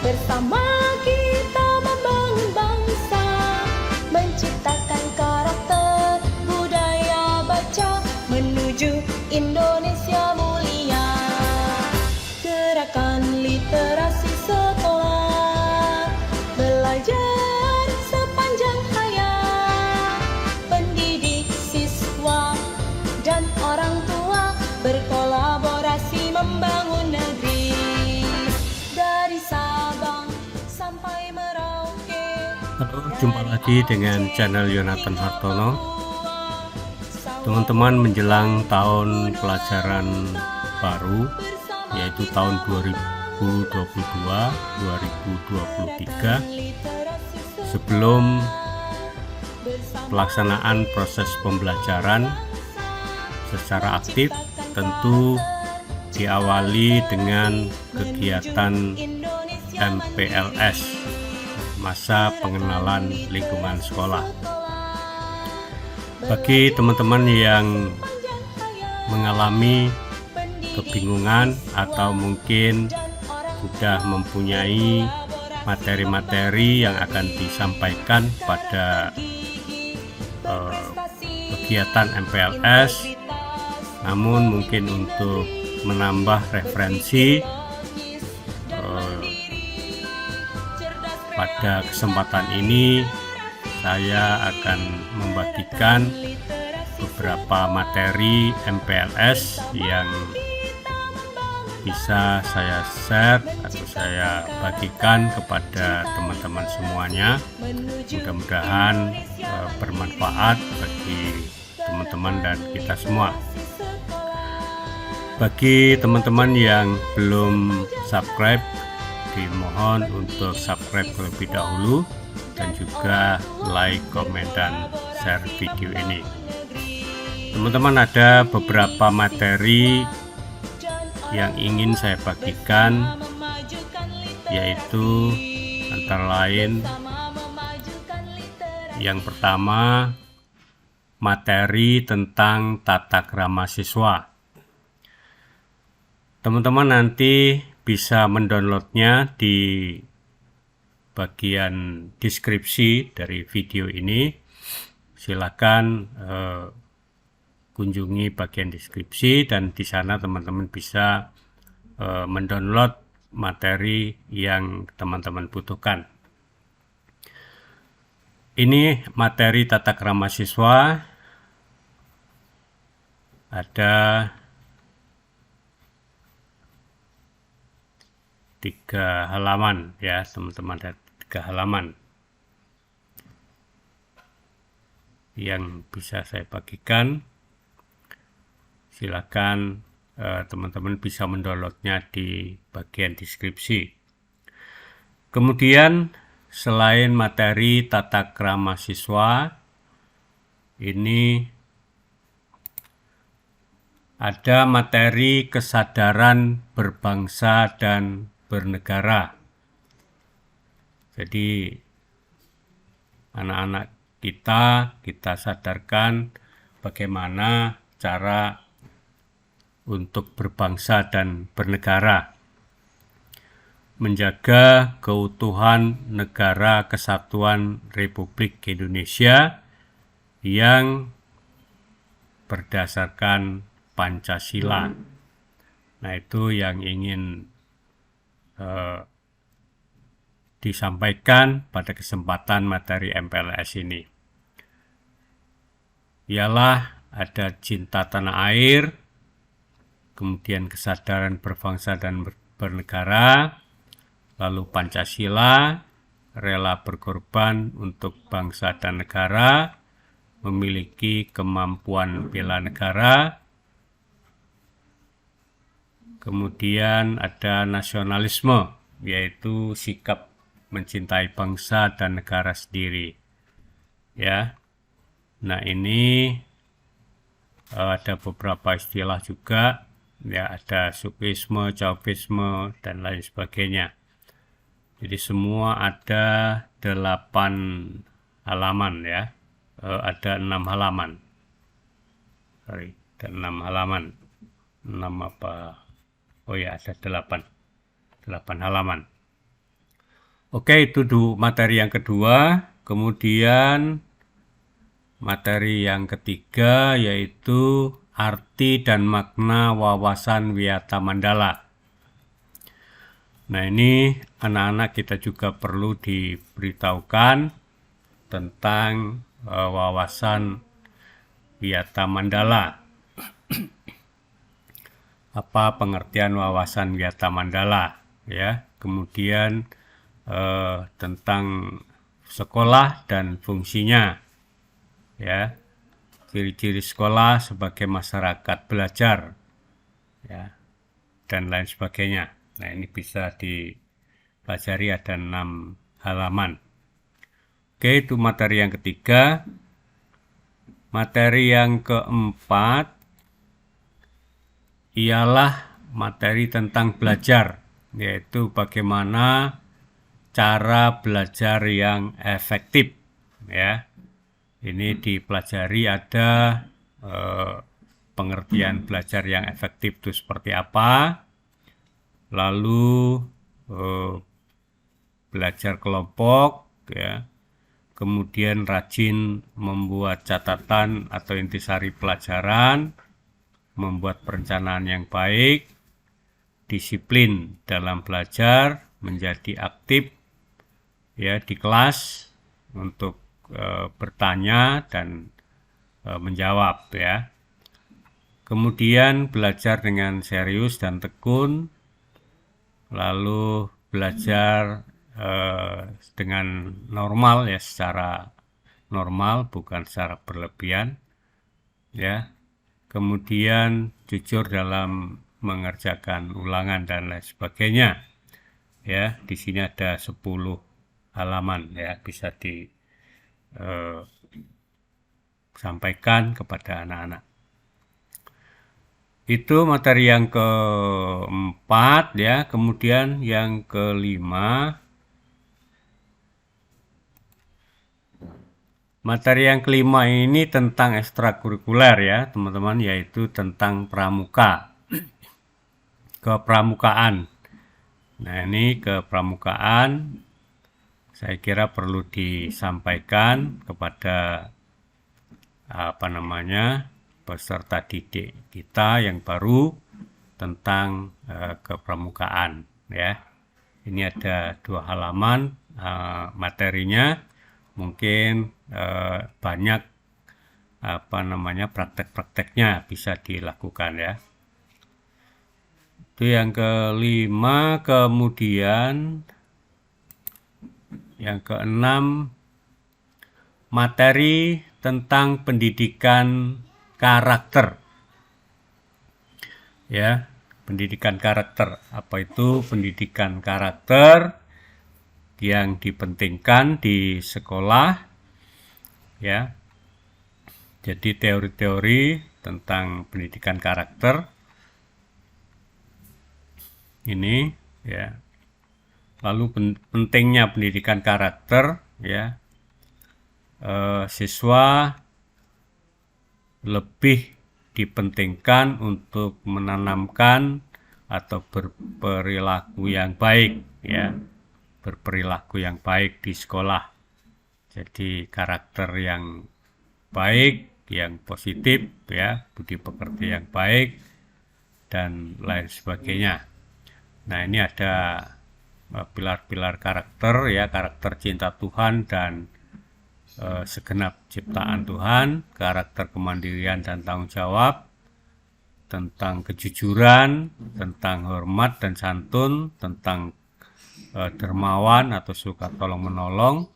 Bersama kita membangun bangsa, menciptakan karakter budaya baca menuju Indonesia mulia. Gerakan literasi sekolah, belajar sepanjang hayat, pendidik, siswa, dan orang tua berkolaborasi membangun negeri. Dari Sabang sampai Merauke. Halo, jumpa lagi dengan channel Yonatan Hartono. Teman-teman, menjelang tahun pelajaran baru, yaitu tahun 2022-2023, sebelum pelaksanaan proses pembelajaran secara aktif, tentu diawali dengan kegiatan MPLS, masa pengenalan lingkungan sekolah. Bagi teman-teman yang mengalami kebingungan atau mungkin sudah mempunyai materi-materi yang akan disampaikan pada kegiatan MPLS, namun mungkin untuk menambah referensi, pada kesempatan ini saya akan membagikan beberapa materi MPLS yang bisa saya share atau saya bagikan kepada teman-teman semuanya. Mudah-mudahan bermanfaat bagi teman-teman dan kita semua. Bagi teman-teman yang belum subscribe, dimohon untuk subscribe terlebih dahulu dan juga like, komen, dan share video ini. Teman-teman, ada beberapa materi yang ingin saya bagikan, yaitu antara lain yang pertama, materi tentang tata krama siswa. Teman-teman nanti bisa mendownloadnya di bagian deskripsi dari video ini. Silakan kunjungi bagian deskripsi dan di sana teman-teman bisa mendownload materi yang teman-teman butuhkan. Ini materi tata krama siswa, ada 3 halaman ya teman-teman, ada 3 halaman yang bisa saya bagikan. Silakan teman-teman bisa mendownloadnya di bagian deskripsi. Kemudian selain materi tata krama siswa, ini ada materi kesadaran berbangsa dan bernegara. Jadi anak-anak kita sadarkan bagaimana cara untuk berbangsa dan bernegara, menjaga keutuhan negara kesatuan Republik Indonesia yang berdasarkan Pancasila. Nah, itu yang ingin disampaikan pada kesempatan materi MPLS ini. Ialah ada cinta tanah air, kemudian kesadaran berbangsa dan bernegara, lalu Pancasila, rela berkorban untuk bangsa dan negara, memiliki kemampuan bela negara. Kemudian ada nasionalisme, yaitu sikap mencintai bangsa dan negara sendiri. Ya. Nah, ini ada beberapa istilah juga, ya, ada subisme, chauvinisme, dan lain sebagainya. Jadi semua ada 8 halaman ya. Ada 6 halaman. Sorry, ada 6 halaman. 6 apa? Oh ya, ada 8 halaman. Oke, itu materi yang kedua. Kemudian materi yang ketiga yaitu arti dan makna wawasan Wiyata Mandala. Nah, ini anak-anak kita juga perlu diberitahukan tentang wawasan Wiyata Mandala. Apa pengertian wawasan Wiyata Mandala, ya. Kemudian tentang sekolah dan fungsinya, ya. Ciri-ciri sekolah sebagai masyarakat belajar, ya, dan lain sebagainya. Nah, ini bisa dipelajari, ada 6 halaman. Oke, itu materi yang ketiga. Materi yang keempat ialah materi tentang belajar, yaitu bagaimana cara belajar yang efektif, ya. Ini dipelajari ada pengertian belajar yang efektif itu seperti apa, lalu belajar kelompok, ya, kemudian rajin membuat catatan atau intisari pelajaran, membuat perencanaan yang baik, disiplin dalam belajar, menjadi aktif, ya, di kelas untuk bertanya dan menjawab, ya. Kemudian belajar dengan serius dan tekun, lalu belajar dengan normal, ya, secara normal, bukan secara berlebihan, ya. Kemudian jujur dalam mengerjakan ulangan dan lain sebagainya, ya. Di sini ada 10 halaman, ya, bisa disampaikan kepada anak-anak. Itu materi yang keempat, ya. Kemudian yang kelima, materi yang kelima ini tentang ekstrakurikuler, ya, teman-teman, yaitu tentang pramuka, kepramukaan. Nah, ini kepramukaan saya kira perlu disampaikan kepada peserta didik kita yang baru tentang kepramukaan, ya. Ini ada 2 halaman materinya, mungkin banyak praktek-prakteknya bisa dilakukan, ya. Itu yang kelima. Kemudian yang keenam, materi tentang pendidikan karakter, ya. Pendidikan karakter, apa itu pendidikan karakter yang dipentingkan di sekolah, ya. Jadi teori-teori tentang pendidikan karakter ini, ya. Lalu pentingnya pendidikan karakter, ya. Siswa lebih dipentingkan untuk menanamkan atau berperilaku yang baik, ya. Berperilaku yang baik di sekolah. Jadi karakter yang baik, yang positif, ya, budi pekerti yang baik dan lain sebagainya. Nah, ini ada pilar-pilar karakter, ya, karakter cinta Tuhan dan segenap ciptaan Tuhan, karakter kemandirian dan tanggung jawab, tentang kejujuran, tentang hormat dan santun, tentang dermawan atau suka tolong menolong,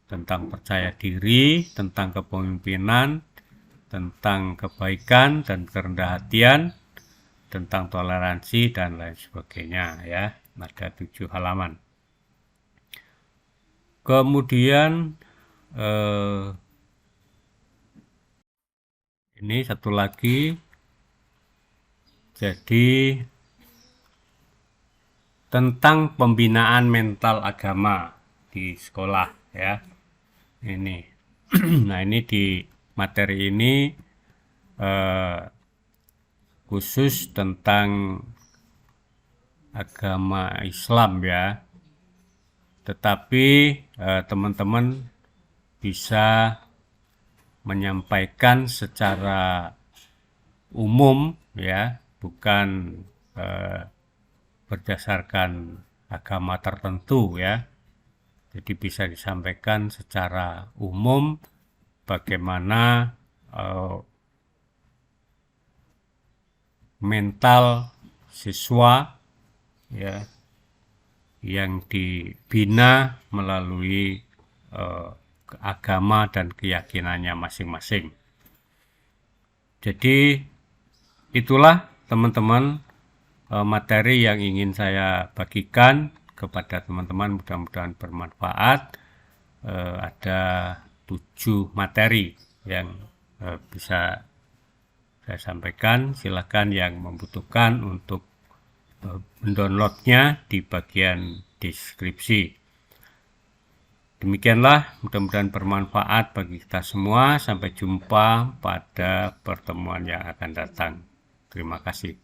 tentang percaya diri, tentang kepemimpinan, tentang kebaikan dan kerendahan hatian, tentang toleransi dan lain sebagainya, ya. Ada 7 halaman. Kemudian ini satu lagi, jadi tentang pembinaan mental agama di sekolah, ya. Ini nah, ini di materi ini khusus tentang agama Islam, ya. tetapi teman-teman bisa menyampaikan secara umum, ya, bukan berdasarkan agama tertentu, ya. Jadi bisa disampaikan secara umum bagaimana mental siswa, ya, yang dibina melalui agama dan keyakinannya masing-masing. Jadi itulah teman-teman materi yang ingin saya bagikan kepada teman-teman, mudah-mudahan bermanfaat. Ada 7 materi yang bisa saya sampaikan. Silakan yang membutuhkan untuk mendownloadnya di bagian deskripsi. Demikianlah, mudah-mudahan bermanfaat bagi kita semua. Sampai jumpa pada pertemuan yang akan datang. Terima kasih.